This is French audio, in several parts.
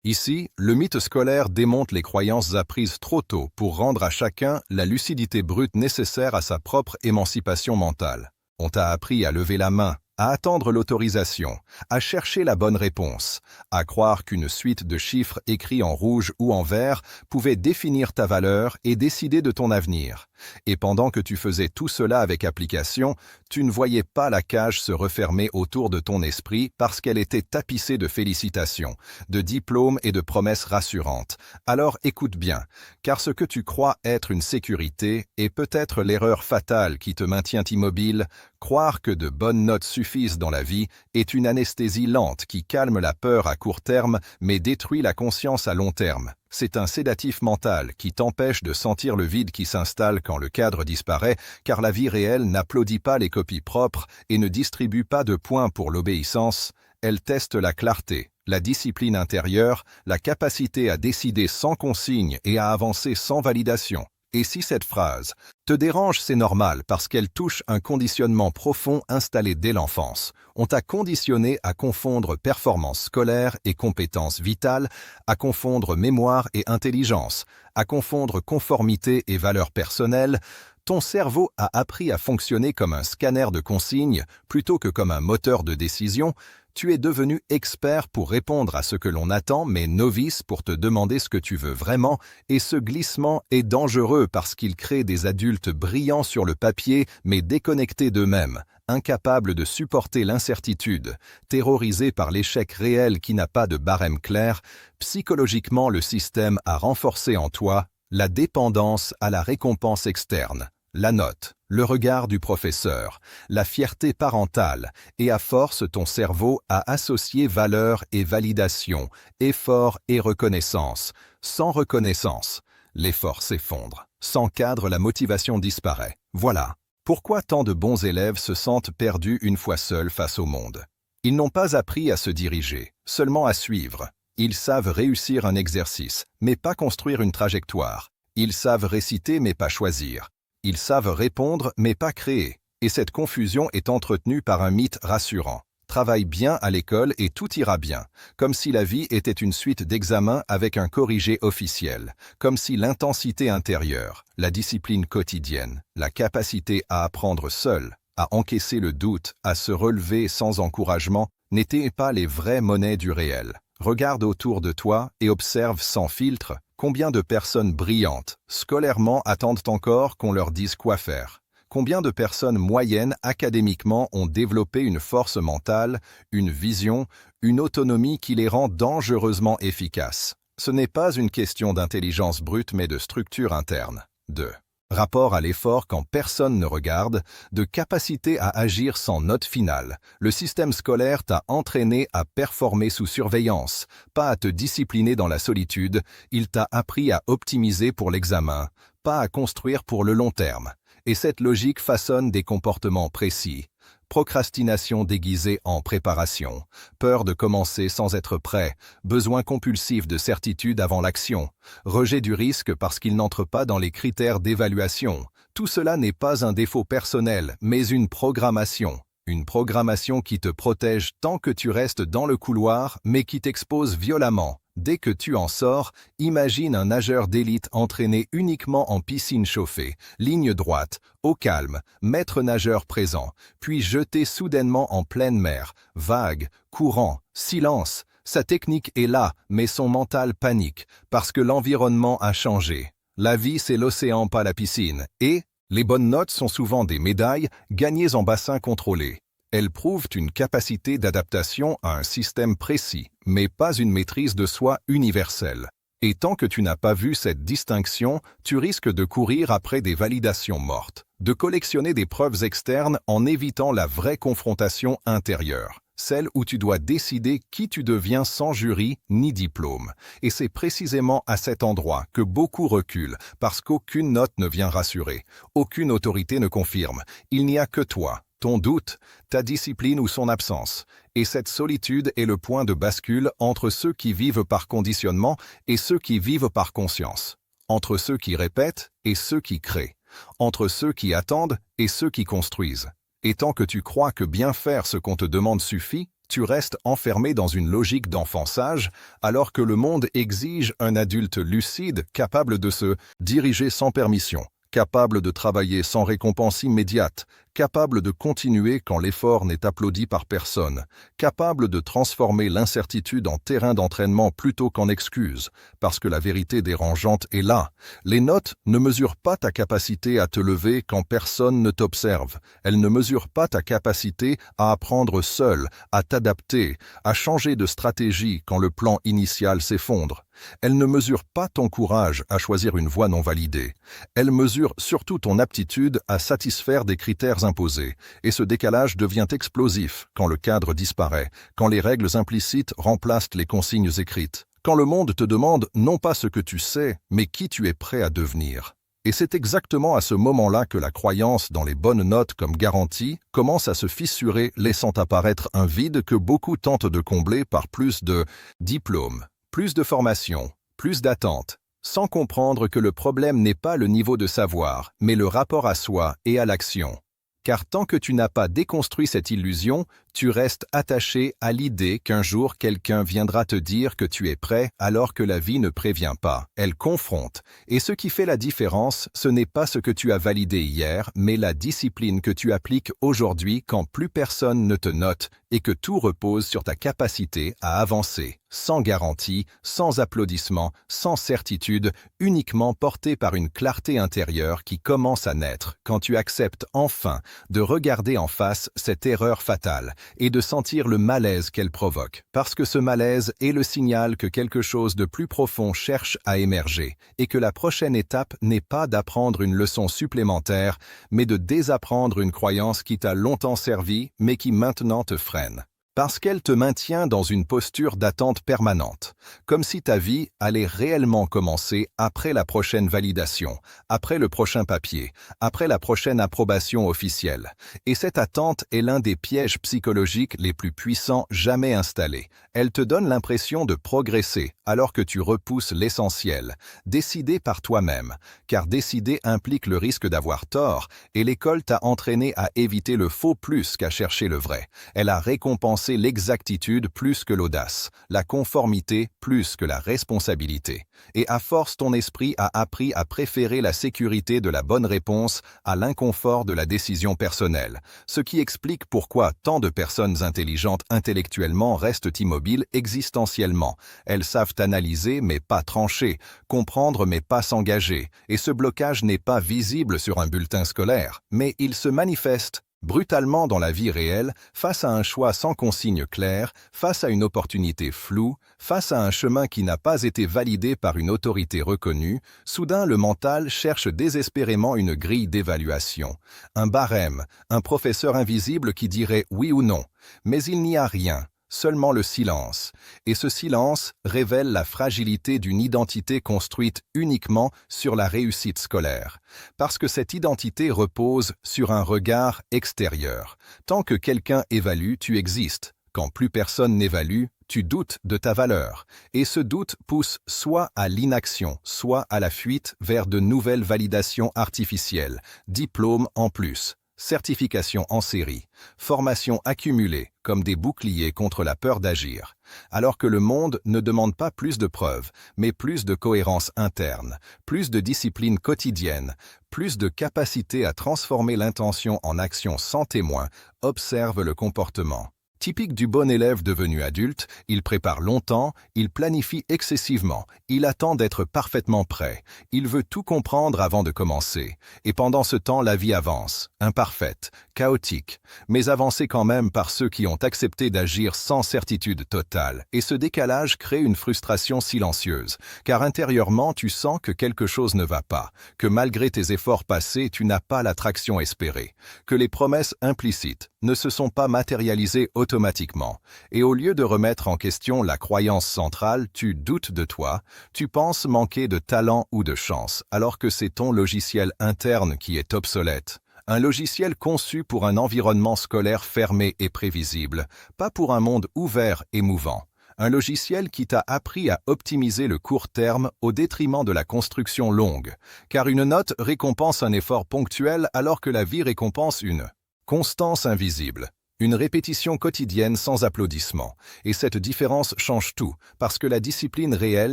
Ici, le mythe scolaire démonte les croyances apprises trop tôt pour rendre à chacun la lucidité brute nécessaire à sa propre émancipation mentale. On t'a appris à lever la main, à attendre l'autorisation, à chercher la bonne réponse, à croire qu'une suite de chiffres écrits en rouge ou en vert pouvait définir ta valeur et décider de ton avenir. Et pendant que tu faisais tout cela avec application, tu ne voyais pas la cage se refermer autour de ton esprit parce qu'elle était tapissée de félicitations, de diplômes et de promesses rassurantes. Alors écoute bien, car ce que tu crois être une sécurité est peut-être l'erreur fatale qui te maintient immobile. Croire que de bonnes notes suffisent dans la vie est une anesthésie lente qui calme la peur à court terme mais détruit la conscience à long terme. C'est un sédatif mental qui t'empêche de sentir le vide qui s'installe quand le cadre disparaît, car la vie réelle n'applaudit pas les copies propres et ne distribue pas de points pour l'obéissance. Elle teste la clarté, la discipline intérieure, la capacité à décider sans consigne et à avancer sans validation. Et si cette phrase te dérange, c'est normal parce qu'elle touche un conditionnement profond installé dès l'enfance. On t'a conditionné à confondre performance scolaire et compétences vitales, à confondre mémoire et intelligence, à confondre conformité et valeurs personnelles. Ton cerveau a appris à fonctionner comme un scanner de consignes plutôt que comme un moteur de décision. Tu es devenu expert pour répondre à ce que l'on attend, mais novice pour te demander ce que tu veux vraiment, et ce glissement est dangereux parce qu'il crée des adultes brillants sur le papier, mais déconnectés d'eux-mêmes, incapables de supporter l'incertitude, terrorisés par l'échec réel qui n'a pas de barème clair. Psychologiquement, le système a renforcé en toi la dépendance à la récompense externe. La note, le regard du professeur, la fierté parentale, et à force ton cerveau a associé valeur et validation, effort et reconnaissance. Sans reconnaissance, l'effort s'effondre. Sans cadre, la motivation disparaît. Voilà pourquoi tant de bons élèves se sentent perdus une fois seuls face au monde. Ils n'ont pas appris à se diriger, seulement à suivre. Ils savent réussir un exercice, mais pas construire une trajectoire. Ils savent réciter, mais pas choisir. Ils savent répondre, mais pas créer. Et cette confusion est entretenue par un mythe rassurant. Travaille bien à l'école et tout ira bien. Comme si la vie était une suite d'examens avec un corrigé officiel. Comme si l'intensité intérieure, la discipline quotidienne, la capacité à apprendre seul, à encaisser le doute, à se relever sans encouragement, n'étaient pas les vraies monnaies du réel. Regarde autour de toi et observe sans filtre combien de personnes brillantes, scolairement, attendent encore qu'on leur dise quoi faire. Combien de personnes moyennes, académiquement, ont développé une force mentale, une vision, une autonomie qui les rend dangereusement efficaces. Ce n'est pas une question d'intelligence brute mais de structure interne. De rapport à l'effort quand personne ne regarde, de capacité à agir sans note finale. Le système scolaire t'a entraîné à performer sous surveillance, pas à te discipliner dans la solitude. Il t'a appris à optimiser pour l'examen, pas à construire pour le long terme. Et cette logique façonne des comportements précis. Procrastination déguisée en préparation, peur de commencer sans être prêt, besoin compulsif de certitude avant l'action, rejet du risque parce qu'il n'entre pas dans les critères d'évaluation. Tout cela n'est pas un défaut personnel, mais une programmation. Une programmation qui te protège tant que tu restes dans le couloir, mais qui t'expose violemment. Dès que tu en sors, imagine un nageur d'élite entraîné uniquement en piscine chauffée, ligne droite, au calme, maître nageur présent, puis jeté soudainement en pleine mer, vague, courant, silence. Sa technique est là, mais son mental panique, parce que l'environnement a changé. La vie, c'est l'océan, pas la piscine, et les bonnes notes sont souvent des médailles gagnées en bassin contrôlé. Elles prouvent une capacité d'adaptation à un système précis, mais pas une maîtrise de soi universelle. Et tant que tu n'as pas vu cette distinction, tu risques de courir après des validations mortes, de collectionner des preuves externes en évitant la vraie confrontation intérieure, celle où tu dois décider qui tu deviens sans jury ni diplôme. Et c'est précisément à cet endroit que beaucoup reculent, parce qu'aucune note ne vient rassurer, aucune autorité ne confirme, il n'y a que toi. Ton doute, ta discipline ou son absence. Et cette solitude est le point de bascule entre ceux qui vivent par conditionnement et ceux qui vivent par conscience. Entre ceux qui répètent et ceux qui créent. Entre ceux qui attendent et ceux qui construisent. Et tant que tu crois que bien faire ce qu'on te demande suffit, Tu restes enfermé dans une logique d'enfant sage, alors que le monde exige un adulte lucide, capable de se diriger sans permission, capable de travailler sans récompense immédiate, capable de continuer quand l'effort n'est applaudi par personne, capable de transformer l'incertitude en terrain d'entraînement plutôt qu'en excuse, parce que la vérité dérangeante est là. Les notes ne mesurent pas ta capacité à te lever quand personne ne t'observe. Elles ne mesurent pas ta capacité à apprendre seul, à t'adapter, à changer de stratégie quand le plan initial s'effondre. Elles ne mesurent pas ton courage à choisir une voie non validée. Elles mesurent surtout ton aptitude à satisfaire des critères imposés. Et ce décalage devient explosif quand le cadre disparaît, quand les règles implicites remplacent les consignes écrites, quand le monde te demande non pas ce que tu sais, mais qui tu es prêt à devenir. Et c'est exactement à ce moment-là que la croyance dans les bonnes notes comme garantie commence à se fissurer, laissant apparaître un vide que beaucoup tentent de combler par plus de diplômes, plus de formation, plus d'attente, sans comprendre que le problème n'est pas le niveau de savoir, mais le rapport à soi et à l'action. Car tant que tu n'as pas déconstruit cette illusion, tu restes attaché à l'idée qu'un jour quelqu'un viendra te dire que tu es prêt alors que la vie ne prévient pas. Elle confronte. Et ce qui fait la différence, ce n'est pas ce que tu as validé hier, mais la discipline que tu appliques aujourd'hui quand plus personne ne te note et que tout repose sur ta capacité à avancer, sans garantie, sans applaudissements, sans certitude, uniquement portée par une clarté intérieure qui commence à naître quand tu acceptes enfin de regarder en face cette erreur fatale et de sentir le malaise qu'elle provoque, parce que ce malaise est le signal que quelque chose de plus profond cherche à émerger, et que la prochaine étape n'est pas d'apprendre une leçon supplémentaire, mais de désapprendre une croyance qui t'a longtemps servi, mais qui maintenant te freine. Parce qu'elle te maintient dans une posture d'attente permanente, comme si ta vie allait réellement commencer après la prochaine validation, après le prochain papier, après la prochaine approbation officielle. Et cette attente est l'un des pièges psychologiques les plus puissants jamais installés. Elle te donne l'impression de progresser alors que tu repousses l'essentiel, décider par toi-même, car décider implique le risque d'avoir tort, et l'école t'a entraîné à éviter le faux plus qu'à chercher le vrai. Elle a récompensé l'exactitude plus que l'audace, la conformité plus que la responsabilité. Et à force, ton esprit a appris à préférer la sécurité de la bonne réponse à l'inconfort de la décision personnelle, ce qui explique pourquoi tant de personnes intelligentes intellectuellement restent immobiles existentiellement. Elles savent analyser mais pas trancher, comprendre mais pas s'engager, et ce blocage n'est pas visible sur un bulletin scolaire, mais il se manifeste brutalement dans la vie réelle, face à un choix sans consigne claire, face à une opportunité floue, face à un chemin qui n'a pas été validé par une autorité reconnue, soudain le mental cherche désespérément une grille d'évaluation, un barème, un professeur invisible qui dirait oui ou non, mais il n'y a rien. Seulement le silence. Et ce silence révèle la fragilité d'une identité construite uniquement sur la réussite scolaire. Parce que cette identité repose sur un regard extérieur. Tant que quelqu'un évalue, tu existes. Quand plus personne n'évalue, tu doutes de ta valeur. Et ce doute pousse soit à l'inaction, soit à la fuite vers de nouvelles validations artificielles, diplômes en plus. Certification en série, formation accumulée comme des boucliers contre la peur d'agir, alors que le monde ne demande pas plus de preuves, mais plus de cohérence interne, plus de discipline quotidienne, plus de capacité à transformer l'intention en action sans témoin, observe le comportement. Typique du bon élève devenu adulte, il prépare longtemps, il planifie excessivement, il attend d'être parfaitement prêt, il veut tout comprendre avant de commencer. Et pendant ce temps, la vie avance, imparfaite, chaotique, mais avancée quand même par ceux qui ont accepté d'agir sans certitude totale. Et ce décalage crée une frustration silencieuse, car intérieurement, tu sens que quelque chose ne va pas, que malgré tes efforts passés, tu n'as pas l'attraction espérée, que les promesses implicites ne se sont pas matérialisées automatiquement. Et au lieu de remettre en question la croyance centrale, tu doutes de toi, tu penses manquer de talent ou de chance, alors que c'est ton logiciel interne qui est obsolète. Un logiciel conçu pour un environnement scolaire fermé et prévisible, pas pour un monde ouvert et mouvant. Un logiciel qui t'a appris à optimiser le court terme au détriment de la construction longue, car une note récompense un effort ponctuel alors que la vie récompense une constance invisible. Une répétition quotidienne sans applaudissements. Et cette différence change tout, parce que la discipline réelle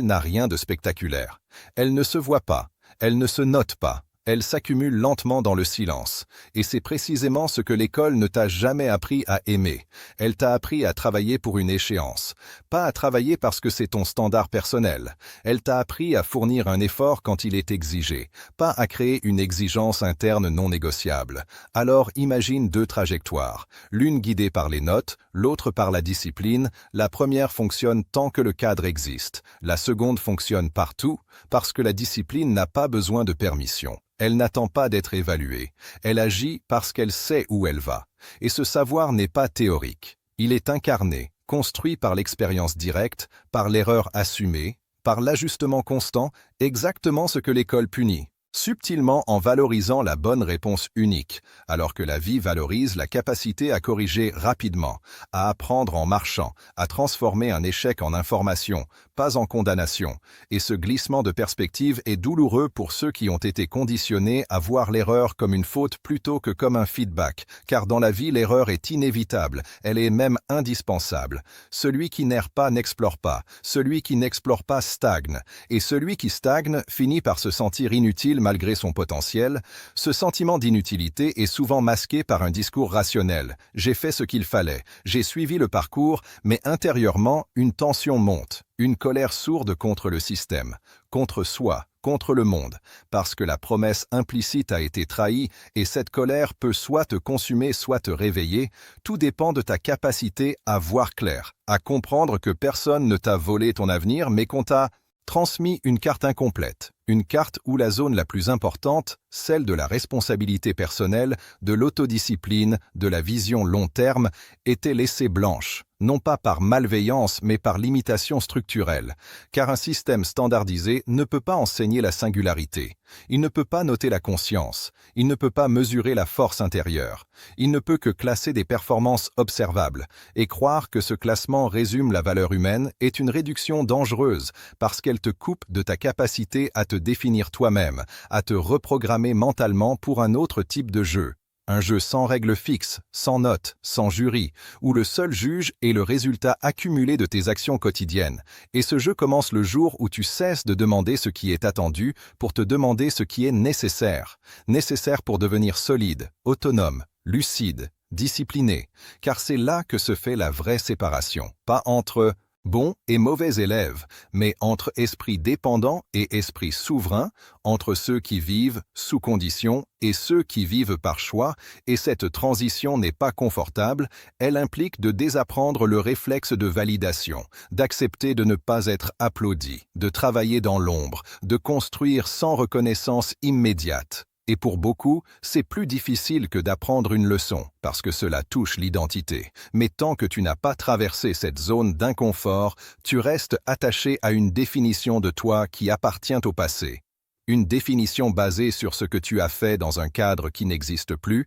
n'a rien de spectaculaire. Elle ne se voit pas, elle ne se note pas. Elle s'accumule lentement dans le silence. Et c'est précisément ce que l'école ne t'a jamais appris à aimer. Elle t'a appris à travailler pour une échéance. Pas à travailler parce que c'est ton standard personnel. Elle t'a appris à fournir un effort quand il est exigé. Pas à créer une exigence interne non négociable. Alors imagine deux trajectoires. L'une guidée par les notes, l'autre par la discipline. La première fonctionne tant que le cadre existe. La seconde fonctionne partout, parce que la discipline n'a pas besoin de permission. Elle n'attend pas d'être évaluée. Elle agit parce qu'elle sait où elle va. Et ce savoir n'est pas théorique. Il est incarné, construit par l'expérience directe, par l'erreur assumée, par l'ajustement constant, exactement ce que l'école punit. Subtilement en valorisant la bonne réponse unique, alors que la vie valorise la capacité à corriger rapidement, à apprendre en marchant, à transformer un échec en information, pas en condamnation. Et ce glissement de perspective est douloureux pour ceux qui ont été conditionnés à voir l'erreur comme une faute plutôt que comme un feedback, car dans la vie l'erreur est inévitable, elle est même indispensable. Celui qui n'erre pas n'explore pas, celui qui n'explore pas stagne, et celui qui stagne finit par se sentir inutile malgré son potentiel. Ce sentiment d'inutilité est souvent masqué par un discours rationnel. J'ai fait ce qu'il fallait, j'ai suivi le parcours, mais intérieurement, une tension monte, une colère sourde contre le système, contre soi, contre le monde, parce que la promesse implicite a été trahie et cette colère peut soit te consumer, soit te réveiller. Tout dépend de ta capacité à voir clair, à comprendre que personne ne t'a volé ton avenir, mais qu'on t'a transmis une carte incomplète, une carte où la zone la plus importante, celle de la responsabilité personnelle, de l'autodiscipline, de la vision long terme, était laissée blanche, non pas par malveillance mais par limitation structurelle, car un système standardisé ne peut pas enseigner la singularité, il ne peut pas noter la conscience, il ne peut pas mesurer la force intérieure, il ne peut que classer des performances observables, et croire que ce classement résume la valeur humaine est une réduction dangereuse parce qu'elle te coupe de ta capacité à te définir toi-même, à te reprogrammer mentalement pour un autre type de jeu. Un jeu sans règles fixes, sans notes, sans jury, où le seul juge est le résultat accumulé de tes actions quotidiennes. Et ce jeu commence le jour où tu cesses de demander ce qui est attendu pour te demander ce qui est nécessaire. Nécessaire pour devenir solide, autonome, lucide, discipliné. Car c'est là que se fait la vraie séparation. Pas entre bon et mauvais élèves, mais entre esprit dépendant et esprit souverain, entre ceux qui vivent sous condition et ceux qui vivent par choix, et cette transition n'est pas confortable, elle implique de désapprendre le réflexe de validation, d'accepter de ne pas être applaudi, de travailler dans l'ombre, de construire sans reconnaissance immédiate. Et pour beaucoup, c'est plus difficile que d'apprendre une leçon, parce que cela touche l'identité. Mais tant que tu n'as pas traversé cette zone d'inconfort, tu restes attaché à une définition de toi qui appartient au passé. Une définition basée sur ce que tu as fait dans un cadre qui n'existe plus,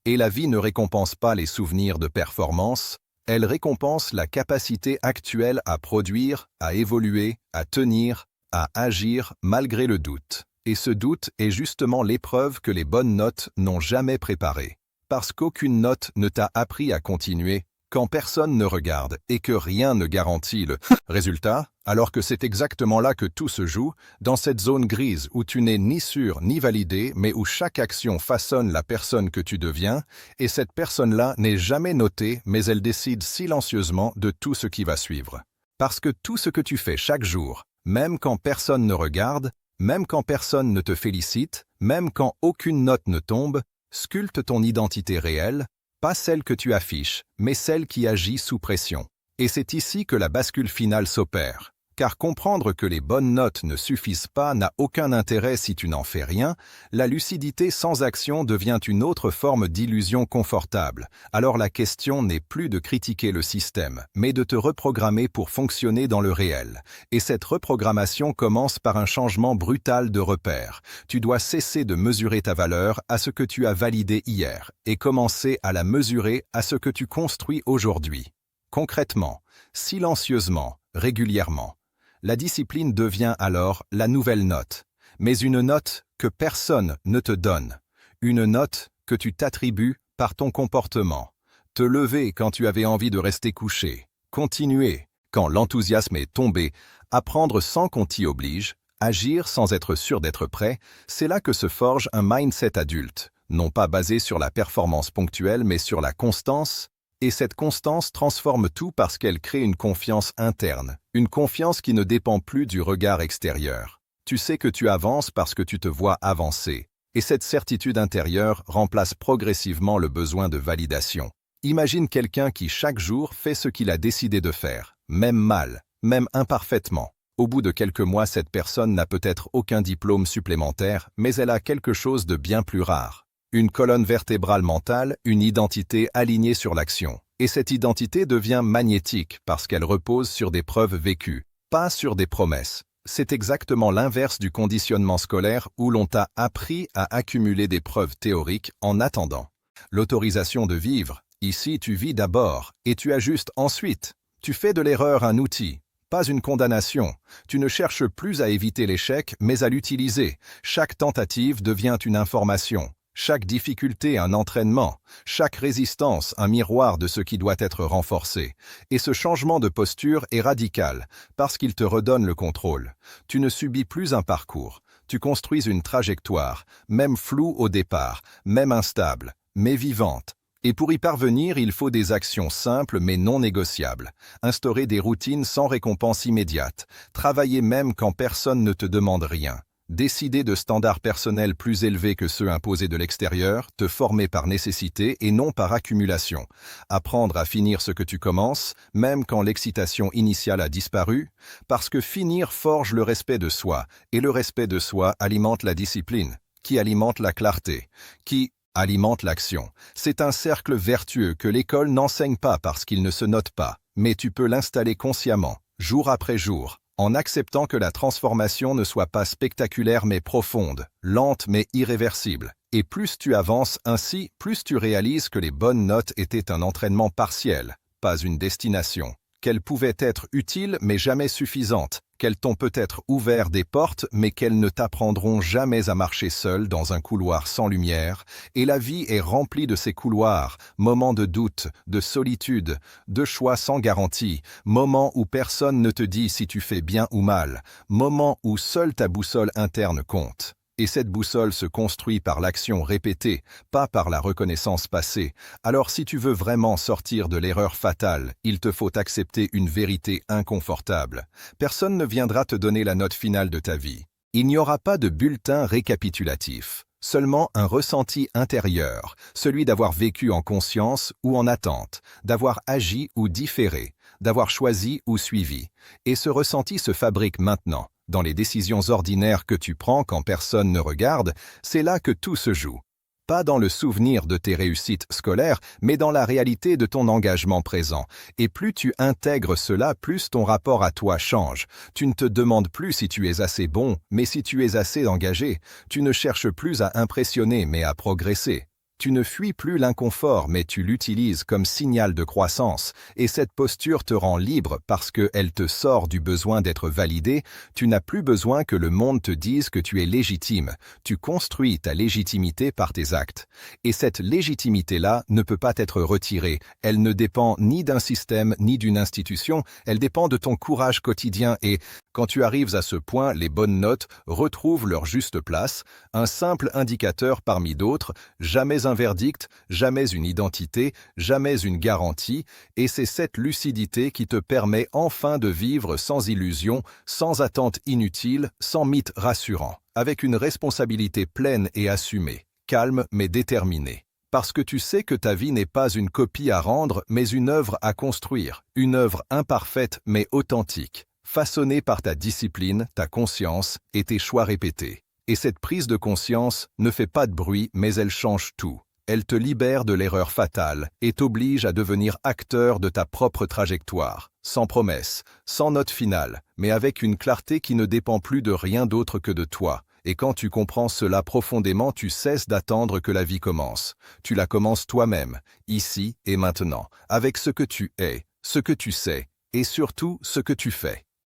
et la vie ne récompense pas les souvenirs de performance, elle récompense la capacité actuelle à produire, à évoluer, à tenir, à agir malgré le doute. Et ce doute est justement l'épreuve que les bonnes notes n'ont jamais préparée. Parce qu'aucune note ne t'a appris à continuer quand personne ne regarde et que rien ne garantit le résultat, alors que c'est exactement là que tout se joue, dans cette zone grise où tu n'es ni sûr ni validé, mais où chaque action façonne la personne que tu deviens, et cette personne-là n'est jamais notée, mais elle décide silencieusement de tout ce qui va suivre. Parce que tout ce que tu fais chaque jour, même quand personne ne regarde, même quand personne ne te félicite, même quand aucune note ne tombe, sculpte ton identité réelle, pas celle que tu affiches, mais celle qui agit sous pression. Et c'est ici que la bascule finale s'opère. Car comprendre que les bonnes notes ne suffisent pas n'a aucun intérêt si tu n'en fais rien, la lucidité sans action devient une autre forme d'illusion confortable. Alors la question n'est plus de critiquer le système, mais de te reprogrammer pour fonctionner dans le réel. Et cette reprogrammation commence par un changement brutal de repère. Tu dois cesser de mesurer ta valeur à ce que tu as validé hier, et commencer à la mesurer à ce que tu construis aujourd'hui. Concrètement, silencieusement, régulièrement. La discipline devient alors la nouvelle note, mais une note que personne ne te donne, une note que tu t'attribues par ton comportement, Te lever quand tu avais envie de rester couché. Continuer quand l'enthousiasme est tombé. Apprendre sans qu'on t'y oblige. Agir sans être sûr d'être prêt. C'est là que se forge un mindset adulte, non pas basé sur la performance ponctuelle mais sur la constance. Et cette constance transforme tout parce qu'elle crée une confiance interne, une confiance qui ne dépend plus du regard extérieur. Tu sais que tu avances parce que tu te vois avancer. Et cette certitude intérieure remplace progressivement le besoin de validation. Imagine quelqu'un qui chaque jour fait ce qu'il a décidé de faire, même mal, même imparfaitement. Au bout de quelques mois, cette personne n'a peut-être aucun diplôme supplémentaire, mais elle a quelque chose de bien plus rare. Une colonne vertébrale mentale, une identité alignée sur l'action. Et cette identité devient magnétique parce qu'elle repose sur des preuves vécues, pas sur des promesses. C'est exactement l'inverse du conditionnement scolaire où l'on t'a appris à accumuler des preuves théoriques en attendant. L'autorisation de vivre, ici tu vis d'abord et tu ajustes ensuite. Tu fais de l'erreur un outil, pas une condamnation. Tu ne cherches plus à éviter l'échec mais à l'utiliser. Chaque tentative devient une information. Chaque difficulté un entraînement, chaque résistance un miroir de ce qui doit être renforcé. Et ce changement de posture est radical, parce qu'il te redonne le contrôle. Tu ne subis plus un parcours, tu construis une trajectoire, même floue au départ, même instable, mais vivante. Et pour y parvenir, il faut des actions simples mais non négociables. Instaurer des routines sans récompense immédiate, travailler même quand personne ne te demande rien. Décider de standards personnels plus élevés que ceux imposés de l'extérieur, te former par nécessité et non par accumulation. Apprendre à finir ce que tu commences, même quand l'excitation initiale a disparu, parce que finir forge le respect de soi, et le respect de soi alimente la discipline, qui alimente la clarté, qui alimente l'action. C'est un cercle vertueux que l'école n'enseigne pas parce qu'il ne se note pas, mais tu peux l'installer consciemment, jour après jour, en acceptant que la transformation ne soit pas spectaculaire mais profonde, lente mais irréversible. Et plus tu avances ainsi, plus tu réalises que les bonnes notes étaient un entraînement partiel, pas une destination. Qu'elles pouvaient être utiles mais jamais suffisantes, qu'elles t'ont peut-être ouvert des portes mais qu'elles ne t'apprendront jamais à marcher seul dans un couloir sans lumière, et la vie est remplie de ces couloirs, moments de doute, de solitude, de choix sans garantie, moments où personne ne te dit si tu fais bien ou mal, moments où seule ta boussole interne compte. Et cette boussole se construit par l'action répétée, pas par la reconnaissance passée. Alors si tu veux vraiment sortir de l'erreur fatale, il te faut accepter une vérité inconfortable. Personne ne viendra te donner la note finale de ta vie. Il n'y aura pas de bulletin récapitulatif, seulement un ressenti intérieur, celui d'avoir vécu en conscience ou en attente, d'avoir agi ou différé, d'avoir choisi ou suivi. Et ce ressenti se fabrique maintenant. Dans les décisions ordinaires que tu prends quand personne ne regarde, c'est là que tout se joue. Pas dans le souvenir de tes réussites scolaires, mais dans la réalité de ton engagement présent. Et plus tu intègres cela, plus ton rapport à toi change. Tu ne te demandes plus si tu es assez bon, mais si tu es assez engagé. Tu ne cherches plus à impressionner, mais à progresser. Tu ne fuis plus l'inconfort, mais tu l'utilises comme signal de croissance, et cette posture te rend libre parce qu'elle te sort du besoin d'être validé. Tu n'as plus besoin que le monde te dise que tu es légitime. Tu construis ta légitimité par tes actes. Et cette légitimité-là ne peut pas être retirée. Elle ne dépend ni d'un système ni d'une institution, elle dépend de ton courage quotidien et, quand tu arrives à ce point, les bonnes notes retrouvent leur juste place, un simple indicateur parmi d'autres, jamais un verdict, jamais une identité, jamais une garantie, et c'est cette lucidité qui te permet enfin de vivre sans illusion, sans attente inutile, sans mythe rassurant, avec une responsabilité pleine et assumée, calme mais déterminée. Parce que tu sais que ta vie n'est pas une copie à rendre, mais une œuvre à construire, une œuvre imparfaite mais authentique, façonnée par ta discipline, ta conscience et tes choix répétés. Et cette prise de conscience ne fait pas de bruit, mais elle change tout. Elle te libère de l'erreur fatale et t'oblige à devenir acteur de ta propre trajectoire, sans promesse, sans note finale, mais avec une clarté qui ne dépend plus de rien d'autre que de toi. Et quand tu comprends cela profondément, tu cesses d'attendre que la vie commence. Tu la commences toi-même, ici et maintenant, avec ce que tu es, ce que tu sais, et surtout ce que tu fais.